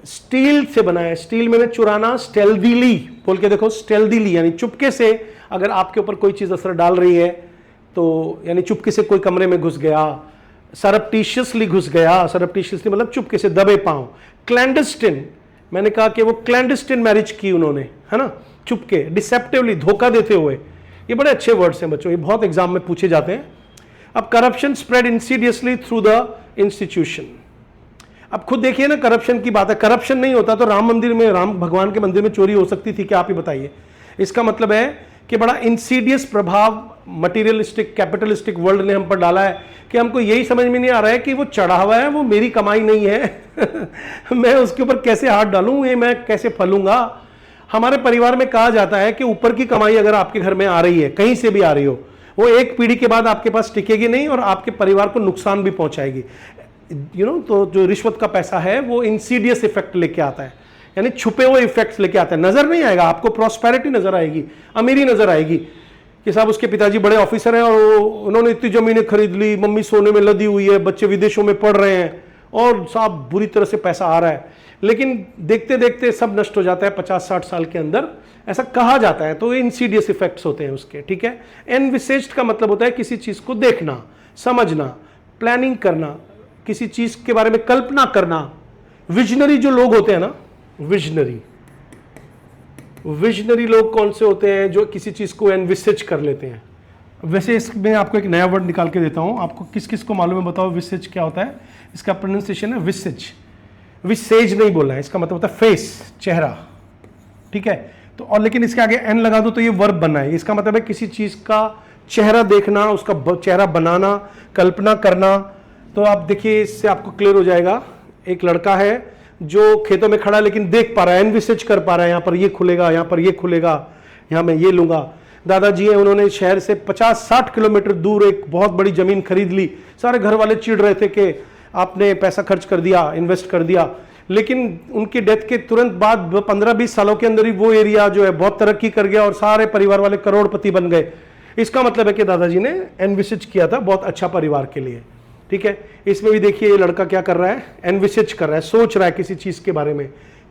स्टील से बनाया। स्टील मैंने चुराना, स्टेल्दीली बोल के देखो, स्टेल्दीली यानी चुपके से अगर आपके ऊपर कोई चीज असर डाल रही है तो, यानी चुपके से कोई कमरे में घुस गया, सरप्टिशियसली घुस गया, सरप्टिशियसली मतलब चुपके से, दबे पांव। क्लैंडस्टिन, मैंने कहा कि वो क्लैंडस्टिन मैरिज की उन्होंने, है ना, चुपके, डिसेप्टिवली, धोखा देते हुए। ये बड़े अच्छे वर्ड्स हैं बच्चों, ये बहुत एग्जाम में पूछे जाते हैं। अब corruption spread insidiously through the institution. अब खुद देखिए ना, करप्शन की बात है। करप्शन नहीं होता तो राम मंदिर में, राम भगवान के मंदिर में चोरी हो सकती थी क्या? आप ही बताइए। इसका मतलब है कि बड़ा इंसीडियस प्रभाव मटीरियलिस्टिक कैपिटलिस्टिक वर्ल्ड ने हम पर डाला है कि हमको यही समझ में नहीं आ रहा है कि वो चढ़ा हुआ है, वो मेरी कमाई नहीं है मैं उसके ऊपर कैसे हाथ डालूं, ये मैं कैसे फलूंगा। हमारे परिवार में कहा जाता है कि ऊपर की कमाई अगर आपके घर में आ रही है, कहीं से भी आ रही हो, वो एक पीढ़ी के बाद आपके पास टिकेगी नहीं और आपके परिवार को नुकसान भी पहुंचाएगी। तो जो रिश्वत का पैसा है वो इंसीडियस इफेक्ट लेके आता है, यानी छुपे हुए इफेक्ट्स लेके आता है। नजर नहीं आएगा आपको, प्रॉस्पेरिटी नजर आएगी, अमीरी नजर आएगी कि साहब उसके पिताजी बड़े ऑफिसर हैं और उन्होंने इतनी जमीनें खरीद ली, मम्मी सोने में लदी हुई है, बच्चे विदेशों में पढ़ रहे हैं और साहब बुरी तरह से पैसा आ रहा है। लेकिन देखते देखते सब नष्ट हो जाता है 50-60 साल के अंदर, ऐसा कहा जाता है। तो इंसीडियस इफेक्ट्स होते हैं उसके, ठीक है। एनविसेज्ड का मतलब होता है किसी चीज को देखना, समझना, प्लानिंग करना, किसी चीज के बारे में कल्पना करना। विजनरी जो लोग होते हैं ना, विजनरी लोग कौन से होते हैं? जो किसी चीज को एनविसेज कर लेते हैं। वैसे इसमें आपको एक नया वर्ड निकाल के देता हूं, आपको किस किस को मालूम है बताओ विसेज क्या होता है? इसका प्रोनाउंसिएशन है विसेज। विसेज नहीं बोलना है, इसका मतलब होता है फेस, चेहरा, ठीक है। तो और लेकिन इसके आगे एन लगा दो तो ये वर्ब बनना है। इसका मतलब है किसी चीज का चेहरा देखना, उसका चेहरा बनाना, कल्पना करना। तो आप देखिए, इससे आपको क्लियर हो जाएगा। एक लड़का है जो खेतों में खड़ा है लेकिन देख पा रहा है, एनविसेज कर पा रहा है, यहां पर ये खुलेगा, यहां पर ये खुलेगा, यहां मैं ये लूंगा। दादाजी हैं, उन्होंने शहर से 50-60 किलोमीटर दूर एक बहुत बड़ी जमीन खरीद ली। सारे घर वाले चिढ़ रहे थे कि आपने पैसा खर्च कर दिया, इन्वेस्ट कर दिया। लेकिन उनकी डेथ के तुरंत बाद 15-20 सालों के अंदर ही वो एरिया जो है बहुत तरक्की कर गया और सारे परिवार वाले करोड़पति बन गए। इसका मतलब है कि दादाजी ने एनविसेज किया था बहुत अच्छा परिवार के लिए, ठीक है। इसमें भी देखिए ये लड़का क्या कर रहा है, एनविसेज कर रहा है, सोच रहा है किसी चीज के बारे में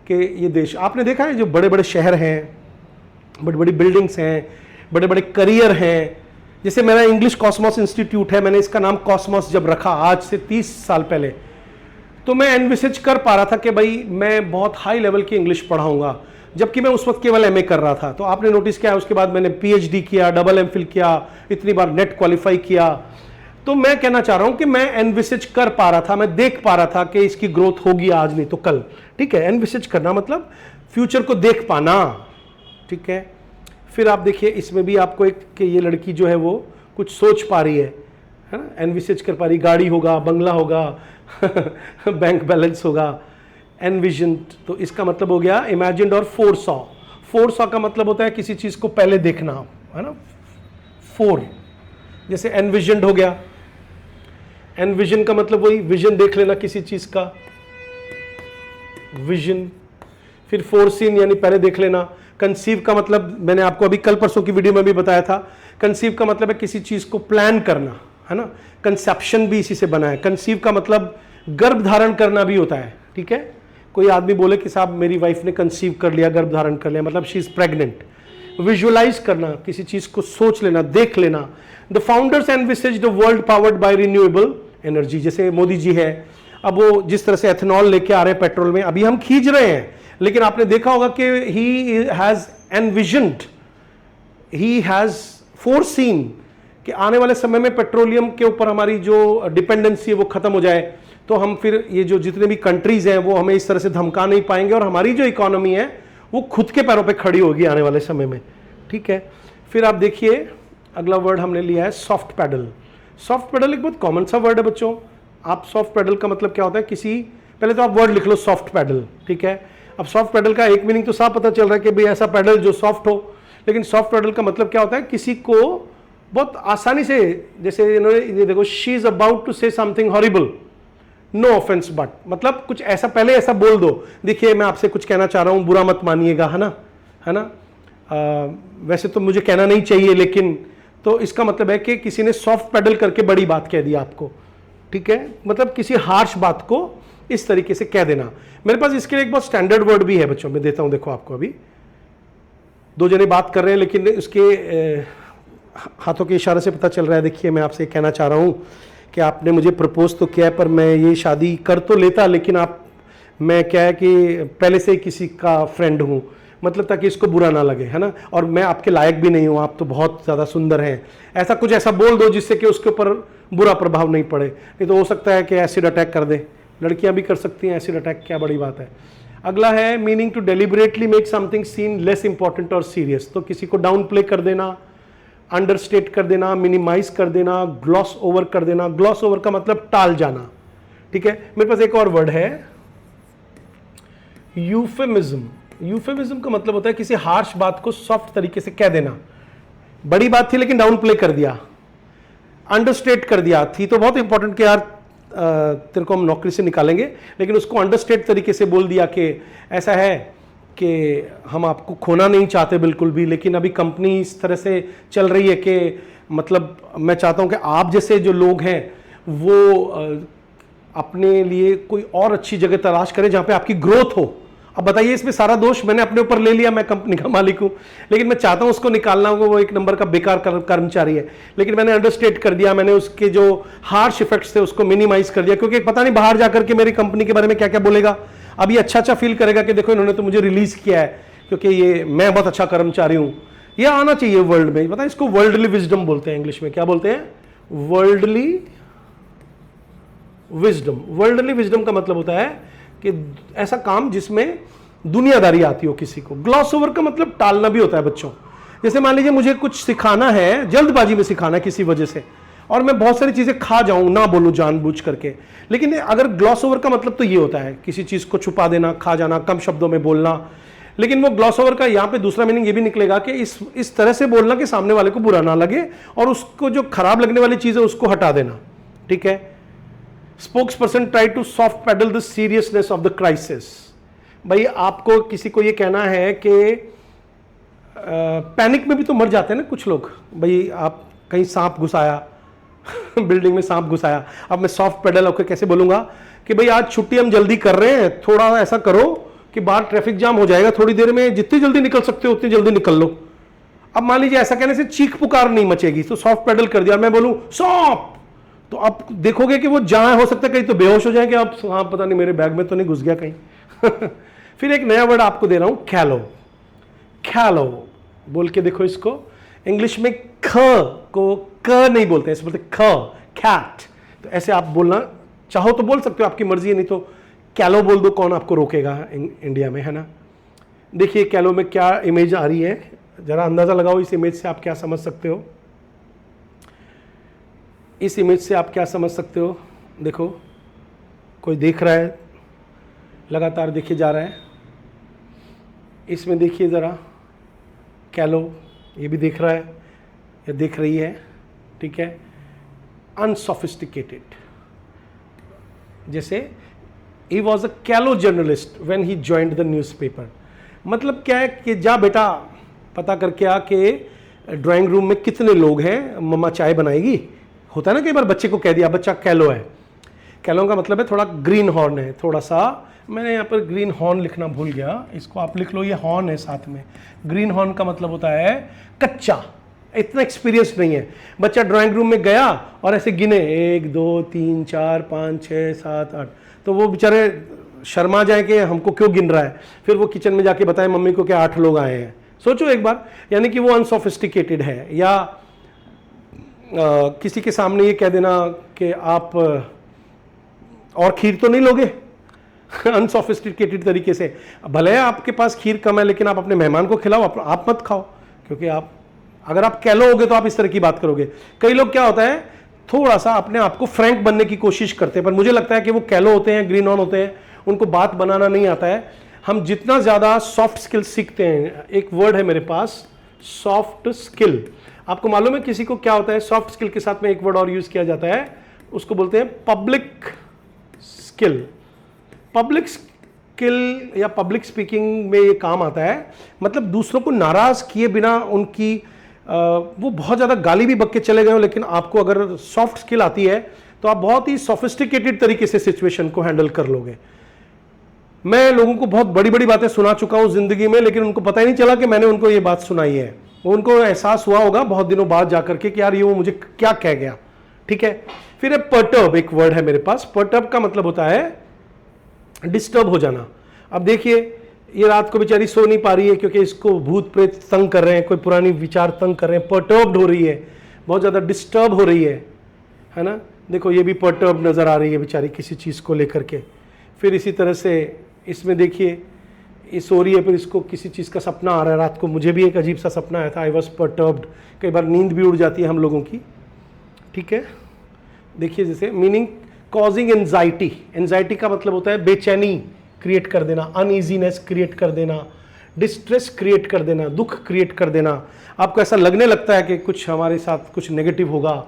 कि ये देश। आपने देखा है जो बड़े बड़े शहर हैं, बड़ी बड़ी बिल्डिंग्स हैं, बड़े बड़े करियर हैं। जैसे मेरा इंग्लिश कॉस्मोस इंस्टीट्यूट है, मैंने इसका नाम कॉस्मोस जब रखा आज से 30 साल पहले, तो मैं एनविसेज कर पा रहा था कि भाई मैं बहुत हाई लेवल की इंग्लिश पढ़ाऊंगा, जबकि मैं उस वक्त केवल एमए कर रहा था। तो आपने नोटिस किया उसके बाद मैंने पीएचडी किया, डबल एमफिल किया, इतनी बार नेट क्वालिफाई किया। तो मैं कहना चाह रहा हूं कि मैं एनविसेज कर पा रहा था, मैं देख पा रहा था कि इसकी ग्रोथ होगी आज नहीं तो कल, ठीक है। एनविसेज करना मतलब फ्यूचर को देख पाना, ठीक है। फिर आप देखिए इसमें भी आपको एक कि ये लड़की जो है वो कुछ सोच पा रही है ना, एनविसेज कर पा रही, गाड़ी होगा, बंगला होगा बैंक बैलेंस होगा, एनविजन। तो इसका मतलब हो गया इमेजिन्ड और फोरसॉ। फोरसॉ का मतलब होता है किसी चीज को पहले देखना, है ना। फोर जैसे एनविजन्ड हो गया, एनविजन का मतलब वही विजन देख लेना किसी चीज का, विजन। फिर फोरसीन यानी पहले देख लेना। कंसीव का मतलब मैंने आपको अभी कल परसों की वीडियो में भी बताया था, कंसीव का मतलब है किसी चीज को प्लान करना, है ना। कंसेप्शन भी इसी से बना है। कंसीव का मतलब गर्भ धारण करना भी होता है, ठीक है। कोई आदमी बोले कि साहब मेरी वाइफ ने कंसीव कर लिया, गर्भ धारण कर लिया, मतलब शी इज प्रेग्नेंट। विजुअलाइज करना, किसी चीज को सोच लेना, देख लेना। The founders envisaged the world powered by renewable energy. जैसे मोदी जी है, अब वो जिस तरह से एथेनॉल लेके आ रहे हैं पेट्रोल में, अभी हम खींच रहे हैं, लेकिन आपने देखा होगा कि he has envisioned, he has foreseen कि आने वाले समय में पेट्रोलियम के ऊपर हमारी जो डिपेंडेंसी है वो खत्म हो जाए, तो हम फिर ये जो जितने भी कंट्रीज हैं वो हमें इस तरह से धमका नहीं पाएंगे और हमारी जो इकोनॉमी है वो खुद के पैरों पे खड़ी होगी आने वाले समय में, ठीक है। फिर आप देखिए अगला वर्ड हमने लिया है सॉफ्ट पैडल। सॉफ्ट पैडल एक बहुत कॉमन सा वर्ड है बच्चों। आप सॉफ्ट पैडल का मतलब क्या होता है, किसी, पहले तो आप वर्ड लिख लो सॉफ्ट पैडल, ठीक है। अब सॉफ्ट पेडल का एक मीनिंग तो साफ पता चल रहा है कि भाई ऐसा पेडल जो सॉफ्ट हो, लेकिन सॉफ्ट पेडल का मतलब क्या होता है, किसी को बहुत आसानी से, जैसे इन्होंने ये देखो, she is about to say something horrible, no offense but, मतलब कुछ ऐसा पहले ऐसा बोल दो, देखिए मैं आपसे कुछ कहना चाह रहा हूं, बुरा मत मानिएगा, है ना, है ना, वैसे तो मुझे कहना नहीं चाहिए लेकिन, तो इसका मतलब है कि किसी ने सॉफ्ट पेडल करके बड़ी बात कह दी आपको, ठीक है, मतलब किसी हार्श बात को इस तरीके से कह देना। मेरे पास इसके लिए एक बहुत स्टैंडर्ड वर्ड भी है बच्चों, मैं देता हूं, देखो आपको, अभी दो जने बात कर रहे हैं लेकिन उसके हाथों के इशारे से पता चल रहा है, देखिए मैं आपसे कहना चाह रहा हूं कि आपने मुझे प्रपोज तो किया है, पर मैं ये शादी कर तो लेता, लेकिन मैं क्या है कि पहले से ही किसी का फ्रेंड हूं, मतलब ताकि इसको बुरा ना लगे, है ना, और मैं आपके लायक भी नहीं हूं, आप तो बहुत ज़्यादा सुंदर हैं, ऐसा कुछ ऐसा बोल दो जिससे कि उसके ऊपर बुरा प्रभाव नहीं पड़े, नहीं तो हो सकता है कि एसिड अटैक कर दे, लड़कियां भी कर सकती हैं एसिड अटैक, क्या बड़ी बात है। अगला है meaning to deliberately make something seem less important और सीरियस, तो किसी को डाउन प्ले कर देना, अंडरस्टेट कर देना, मिनिमाइज कर देना, ग्लॉस ओवर कर देना। ग्लॉस ओवर का मतलब टाल जाना, ठीक है। मेरे पास एक और वर्ड है यूफेमिज्म। यूफेमिज्म का मतलब होता है किसी हार्श बात को सॉफ्ट तरीके से कह देना, बड़ी बात थी लेकिन डाउन प्ले कर दिया, अंडरस्टेट कर दिया, थी तो बहुत इंपॉर्टेंट कि यार तेरे को हम नौकरी से निकालेंगे, लेकिन उसको अंडरस्टेट तरीके से बोल दिया कि ऐसा है कि हम आपको खोना नहीं चाहते बिल्कुल भी, लेकिन अभी कंपनी इस तरह से चल रही है कि मतलब मैं चाहता हूं कि आप जैसे जो लोग हैं वो अपने लिए कोई और अच्छी जगह तलाश करें जहां पे आपकी ग्रोथ हो। अब बताइए, इसमें सारा दोष मैंने अपने ऊपर ले लिया, मैं कंपनी का मालिक हूं, लेकिन मैं चाहता हूं उसको निकालना, वो एक नंबर का बेकार कर्मचारी है, लेकिन मैंने अंडरस्टेट कर दिया, मैंने उसके जो हार्श इफेक्ट्स थे उसको मिनिमाइज कर दिया, क्योंकि पता नहीं बाहर जाकर के मेरी कंपनी के बारे में क्या क्या बोलेगा। अब ये अच्छा फील करेगा कि देखो इन्होंने तो मुझे रिलीज किया है क्योंकि ये मैं बहुत अच्छा कर्मचारी हूं। ये आना चाहिए वर्ल्ड में, पता है इसको वर्ल्डली विजडम बोलते हैं, इंग्लिश में क्या बोलते हैं, वर्ल्डली विजडम। वर्ल्डली विजडम का मतलब होता है कि ऐसा काम जिसमें दुनियादारी आती हो किसी को। ग्लॉस ओवर का मतलब टालना भी होता है बच्चों। जैसे मान लीजिए मुझे कुछ सिखाना है, जल्दबाजी में सिखाना है किसी वजह से, और मैं बहुत सारी चीजें खा जाऊं, ना बोलूं जानबूझ करके, लेकिन अगर ग्लॉस ओवर का मतलब तो ये होता है किसी चीज को छुपा देना, खा जाना, कम शब्दों में बोलना, लेकिन वो ग्लॉस ओवर का यहां पे दूसरा मीनिंग ये भी निकलेगा कि इस तरह से बोलना कि सामने वाले को बुरा ना लगे और उसको जो खराब लगने वाली चीज है उसको हटा देना, ठीक है। Spokesperson try to soft pedal the seriousness of the crisis. भाई आपको किसी को ये कहना है कि पैनिक में भी तो मर जाते हैं ना कुछ लोग, भाई आप कहीं सांप घुसाया बिल्डिंग में सांप घुसाया, अब मैं सॉफ्ट पेडल होकर कैसे बोलूंगा कि भाई आज छुट्टी हम जल्दी कर रहे हैं, थोड़ा ऐसा करो कि बाहर ट्रैफिक जाम हो जाएगा, थोड़ी देर में जितनी जल्दी निकल सकते हो उतनी जल्दी निकल लो। अब मान लीजिए ऐसा कहने से चीख पुकार नहीं मचेगी, तो सॉफ्ट पेडल कर दिया, मैं बोलूं सॉफ्ट, तो आप देखोगे कि वो जहां हो सकता है कहीं तो बेहोश हो जाएंगे, आप हाँ पता नहीं मेरे बैग में तो नहीं घुस गया कहीं फिर एक नया वर्ड आपको दे रहा हूं, ख्यालो। ख्यालो बोल के देखो इसको, इंग्लिश में ख को क नहीं बोलते, ऐसे बोलते ख, कैट। तो ऐसे आप बोलना चाहो तो बोल सकते हो, आपकी मर्जी है, नहीं तो कैलो बोल दो, कौन आपको रोकेगा इंडिया में, है ना। देखिए कैलो में क्या इमेज आ रही है, जरा अंदाजा लगाओ इस इमेज से आप क्या समझ सकते हो। इस इमेज से आप क्या समझ सकते हो, देखो कोई देख रहा है, लगातार देखे जा रहा है। इसमें देखिए ज़रा, कैलो ये भी देख रहा है या देख रही है, ठीक है। अनसोफिस्टिकेटेड, जैसे ही वॉज अ कैलो journalist when he joined the newspaper. मतलब क्या है कि जा बेटा पता करके आ कि ड्राइंग रूम में कितने लोग हैं, मम्मा चाय बनाएगी। होता है ना कई बार बच्चे को कह दिया बच्चा कैलो है। कैलो का मतलब है थोड़ा ग्रीन हॉर्न है, थोड़ा सा, मैंने यहाँ पर ग्रीन हॉर्न लिखना भूल गया, इसको आप लिख लो, ये हॉर्न है साथ में। ग्रीन हॉर्न का मतलब होता है कच्चा, इतना एक्सपीरियंस नहीं है। बच्चा ड्राइंग रूम में गया और ऐसे गिने 1 2 3 4 5 6 7 8, तो वो बेचारे शर्मा जाए कि हमको क्यों गिन रहा है, फिर वो किचन में जाके बताए मम्मी को कि 8 लोग आए हैं। सोचो एक बार, यानी कि वो अनसोफिस्टिकेटेड है। या किसी के सामने ये कह देना कि आप और खीर तो नहीं लोगे अनसोफिस्टिकेटेड तरीके से। भले आपके पास खीर कम है लेकिन आप अपने मेहमान को खिलाओ, आप मत खाओ, क्योंकि अगर आप कैलो होगे तो आप इस तरह की बात करोगे। कई लोग क्या होता है थोड़ा सा अपने आप को फ्रैंक बनने की कोशिश करते हैं, पर मुझे लगता है कि वो कैलो होते हैं, ग्रीन ऑन होते हैं, उनको बात बनाना नहीं आता है। हम जितना ज़्यादा सॉफ्ट स्किल सीखते हैं, एक वर्ड है मेरे पास सॉफ्ट स्किल। आपको मालूम है किसी को क्या होता है सॉफ्ट स्किल के साथ में एक वर्ड और यूज किया जाता है, उसको बोलते हैं पब्लिक स्किल। पब्लिक स्किल या पब्लिक स्पीकिंग में ये काम आता है, मतलब दूसरों को नाराज किए बिना उनकी वो बहुत ज़्यादा गाली भी बक के चले गए हो, लेकिन आपको अगर सॉफ्ट स्किल आती है तो आप बहुत ही सोफिस्टिकेटेड तरीके से सिचुएशन को हैंडल कर लोगे। मैं लोगों को बहुत बड़ी बड़ी बातें सुना चुका हूं जिंदगी में, लेकिन उनको पता ही नहीं चला कि मैंने उनको ये बात सुनाई है। उनको एहसास हुआ होगा बहुत दिनों बाद जाकर के कि यार ये वो मुझे क्या कह गया। ठीक है, फिर है पर्टर्ब, एक वर्ड है मेरे पास। पर्टर्ब का मतलब होता है डिस्टर्ब हो जाना। अब देखिए ये रात को बेचारी सो नहीं पा रही है क्योंकि इसको भूत प्रेत तंग कर रहे हैं, कोई पुरानी विचार तंग कर रहे हैं, पर्टर्ब्ड हो रही है, बहुत ज़्यादा डिस्टर्ब हो रही है ना। देखो ये भी पर्टर्ब नज़र आ रही है बेचारी किसी चीज़ को लेकर के। फिर इसी तरह से इसमें देखिए ये सो रही है, फिर इसको किसी चीज़ का सपना आ रहा है रात को। मुझे भी एक अजीब सा सपना आया था, आई वॉज पर्टर्ब्ड। कई बार नींद भी उड़ जाती है हम लोगों की। ठीक है, देखिए जैसे मीनिंग कॉजिंग एंजाइटी। एंजाइटी का मतलब होता है बेचैनी क्रिएट कर देना, अनईजीनेस क्रिएट कर देना, डिस्ट्रेस क्रिएट कर देना, दुख क्रिएट कर देना। आपको ऐसा लगने लगता है कि कुछ हमारे साथ कुछ नेगेटिव होगा।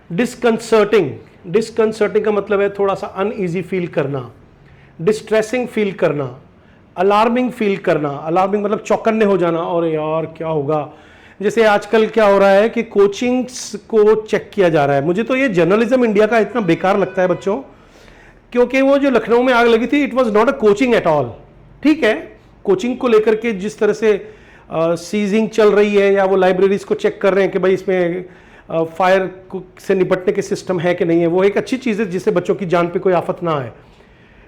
डिस्कंसर्टिंग, डिस्कंसर्टिंग का मतलब है थोड़ा सा अनईजी फील करना, डिस्ट्रेसिंग फील करना, अलार्मिंग फील करना। अलार्मिंग मतलब चौकन्ने हो जाना, और यार क्या होगा। जैसे आजकल क्या हो रहा है कि कोचिंग्स को चेक किया जा रहा है। मुझे तो ये जर्नलिज्म इंडिया का इतना बेकार लगता है बच्चों, क्योंकि वो जो लखनऊ में आग लगी थी, it was not a coaching at all. ठीक है, कोचिंग को लेकर के जिस तरह से सीजिंग चल रही है, या वो लाइब्रेरीज को चेक कर रहे हैं कि भाई इसमें फायर से निपटने के सिस्टम है कि नहीं है, वो एक अच्छी चीज़ है जिससे बच्चों की जान पे कोई आफत ना आए।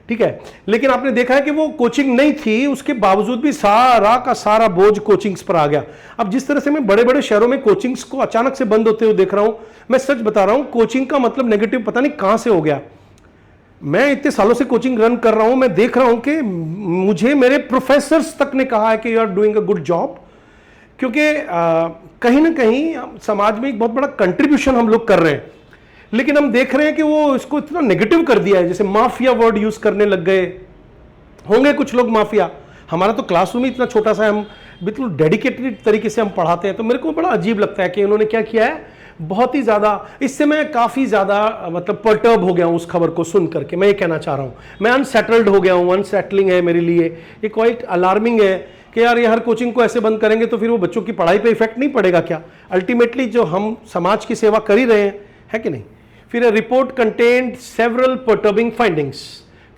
ठीक है, लेकिन आपने देखा है कि वो कोचिंग नहीं थी, उसके बावजूद भी सारा का सारा बोझ कोचिंग्स पर आ गया। अब जिस तरह से मैं बड़े बड़े शहरों में कोचिंग्स को अचानक से बंद होते हुए देख रहा हूं, मैं सच बता रहा हूं, कोचिंग का मतलब नेगेटिव पता नहीं कहां से हो गया। मैं इतने सालों से कोचिंग रन कर रहा हूं, मैं देख रहा हूं कि मुझे मेरे प्रोफेसर्स तक ने कहा है कि you are doing a good job, क्योंकि कहीं ना कहीं समाज में एक बहुत बड़ा कंट्रीब्यूशन हम लोग कर रहे हैं। लेकिन हम देख रहे हैं कि वो इसको इतना नेगेटिव कर दिया है, जैसे माफिया वर्ड यूज करने लग गए होंगे कुछ लोग। माफिया, हमारा तो क्लासरूम ही इतना छोटा सा है, हम बिल्कुल डेडिकेटेड तरीके से हम पढ़ाते हैं, तो मेरे को बड़ा अजीब लगता है कि उन्होंने क्या किया है, बहुत ही ज़्यादा। इससे मैं काफ़ी ज़्यादा मतलब पर्टर्ब हो गया हूँ उस खबर को सुन करके। मैं ये कहना चाह रहा हूँ, मैं अनसेटल्ड हो गया हूँ, अनसेटलिंग है मेरे लिए, ये क्वाइट अलार्मिंग है कि यार ये हर कोचिंग को ऐसे बंद करेंगे तो फिर वो बच्चों की पढ़ाई पे इफेक्ट नहीं पड़ेगा क्या? अल्टीमेटली जो हम समाज की सेवा कर ही रहे हैं, है कि नहीं? फिर रिपोर्ट कंटेन्ड सेवरल पर्टर्बिंग फाइंडिंग्स।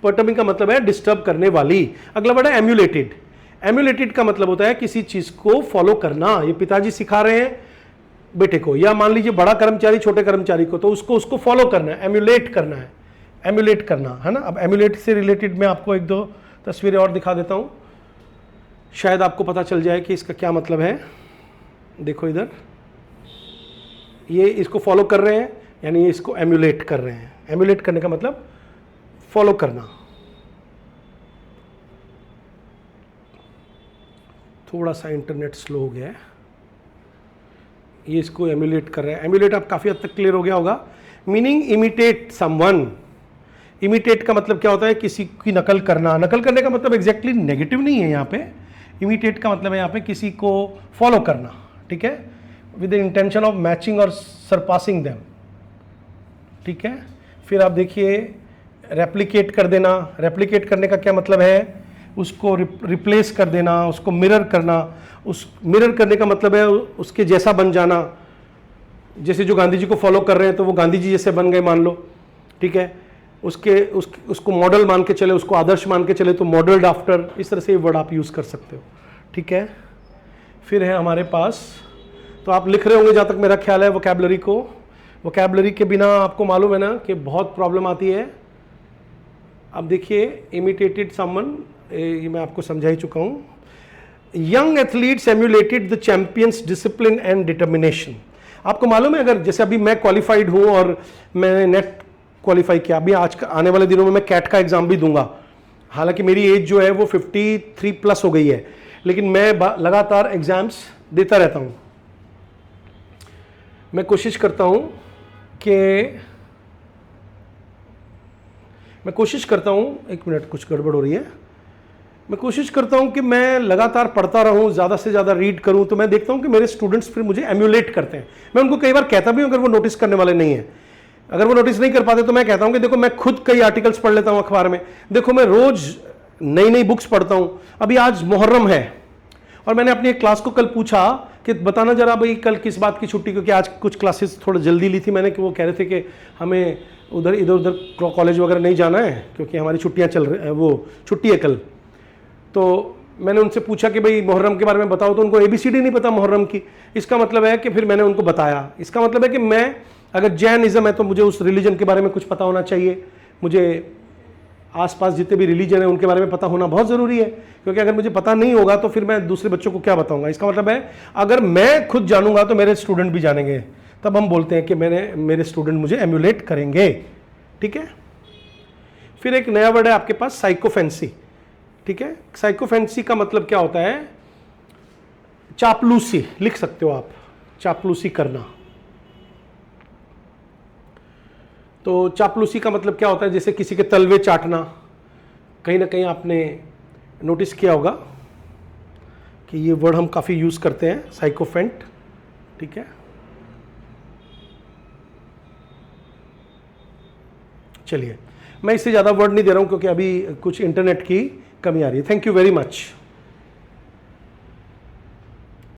पर्टर्बिंग का मतलब है डिस्टर्ब करने वाली। अगला वर्ड है एम्यूलेटेड। एम्यूलेटेड का मतलब होता है किसी चीज को फॉलो करना। ये पिताजी सिखा रहे हैं बेटे को, या मान लीजिए बड़ा कर्मचारी छोटे कर्मचारी को, तो उसको फॉलो करना है, एम्यूलेट करना है, एम्यूलेट करना है ना। अब एम्यूलेट से रिलेटेड मैं आपको एक दो तस्वीरें और दिखा देता हूं, शायद आपको पता चल जाए कि इसका क्या मतलब है। देखो इधर, ये इसको फॉलो कर रहे हैं, यानी ये इसको एम्यूलेट कर रहे हैं। एम्यूलेट करने का मतलब फॉलो करना। थोड़ा सा इंटरनेट स्लो हो गया है, ये इसको एम्यूलेट कर रहे हैं। एम्यूलेट आप काफ़ी हद तक क्लियर हो गया होगा। Meaning imitate someone. इमिटेट का मतलब क्या होता है, किसी की नकल करना। नकल करने का मतलब एग्जैक्टली नेगेटिव नहीं है यहाँ पे। इमिटेट का मतलब है यहाँ पे किसी को फॉलो करना, ठीक है, with the intention of matching और सरपासिंग देम। ठीक है, फिर आप देखिए रेप्लिकेट कर देना। रेप्लिकेट करने का क्या मतलब है, उसको रिप्लेस कर देना, उसको मिरर करना। उस मिरर करने का मतलब है उसके जैसा बन जाना। जैसे जो गांधी जी को फॉलो कर रहे हैं तो वो गांधी जी जैसे बन गए मान लो, ठीक है, उसको मॉडल मान के चले, उसको आदर्श मान के चले तो मॉडल्ड आफ्टर, इस तरह से ये वर्ड आप यूज़ कर सकते हो। ठीक है, फिर है हमारे पास, तो आप लिख रहे होंगे जहाँ तक मेरा ख्याल है वोकैबुलरी को। वोकैबुलरी के बिना आपको मालूम है ना कि बहुत प्रॉब्लम आती है। अब देखिए इमिटेटेड समवन, ये मैं आपको समझा ही चुका हूँ। Young athletes emulated the champions discipline and determination. आपको मालूम है, अगर जैसे अभी मैं क्वालिफाइड हूँ और मैंने नेट क्वालिफाई किया, अभी आज आने वाले दिनों में मैं कैट का एग्जाम भी दूंगा। हालांकि मेरी एज जो है वो 53 प्लस हो गई है, लेकिन मैं लगातार एग्जाम्स देता रहता हूँ। मैं कोशिश करता हूँ, एक मिनट कुछ गड़बड़ हो रही है। मैं कोशिश करता हूं कि मैं लगातार पढ़ता रहूं, ज़्यादा से ज़्यादा रीड करूं, तो मैं देखता हूं कि मेरे स्टूडेंट्स फिर मुझे एम्यूलेट करते हैं। मैं उनको कई बार कहता भी हूं, अगर वो नोटिस करने वाले नहीं है, अगर वो नोटिस नहीं कर पाते तो मैं कहता हूं कि देखो मैं खुद कई आर्टिकल्स पढ़ लेता हूं अखबार में, देखो मैं रोज नई नई बुक्स पढ़ता हूं। अभी आज मुहर्रम है और मैंने अपनी एक क्लास को कल पूछा कि बताना जरा भाई कल किस बात की छुट्टी, क्योंकि आज कुछ क्लासेस थोड़ा जल्दी ली थी मैंने, कि वो कह रहे थे कि हमें उधर इधर उधर कॉलेज वगैरह नहीं जाना है क्योंकि हमारी छुट्टियां चल रही, वो छुट्टी है कल। तो मैंने उनसे पूछा कि भाई मुहर्रम के बारे में बताओ, तो उनको ABCD नहीं पता मुहर्रम की। इसका मतलब है कि फिर मैंने उनको बताया, इसका मतलब है कि मैं अगर जैनिज्म है तो मुझे उस रिलीजन के बारे में कुछ पता होना चाहिए, मुझे आसपास जितने भी रिलीजन है उनके बारे में पता होना बहुत ज़रूरी है, क्योंकि अगर मुझे पता नहीं होगा तो फिर मैं दूसरे बच्चों को क्या बताऊंगा। इसका मतलब है अगर मैं खुद जानूंगा तो मेरे स्टूडेंट भी जानेंगे, तब हम बोलते हैं कि मेरे स्टूडेंट मुझे एम्यूलेट करेंगे। ठीक है। फिर एक नया वर्ड है आपके पास, साइकोफेंसी। ठीक है। साइकोफेंसी का मतलब क्या होता है? चापलूसी लिख सकते हो आप, चापलूसी करना। तो चापलूसी का मतलब क्या होता है? जैसे किसी के तलवे चाटना। कहीं ना कहीं आपने नोटिस किया होगा कि ये वर्ड हम काफ़ी यूज़ करते हैं, साइकोफेंट। ठीक है। चलिए, मैं इससे ज़्यादा वर्ड नहीं दे रहा हूं क्योंकि अभी कुछ इंटरनेट की कमी आ रही है। Thank you very much.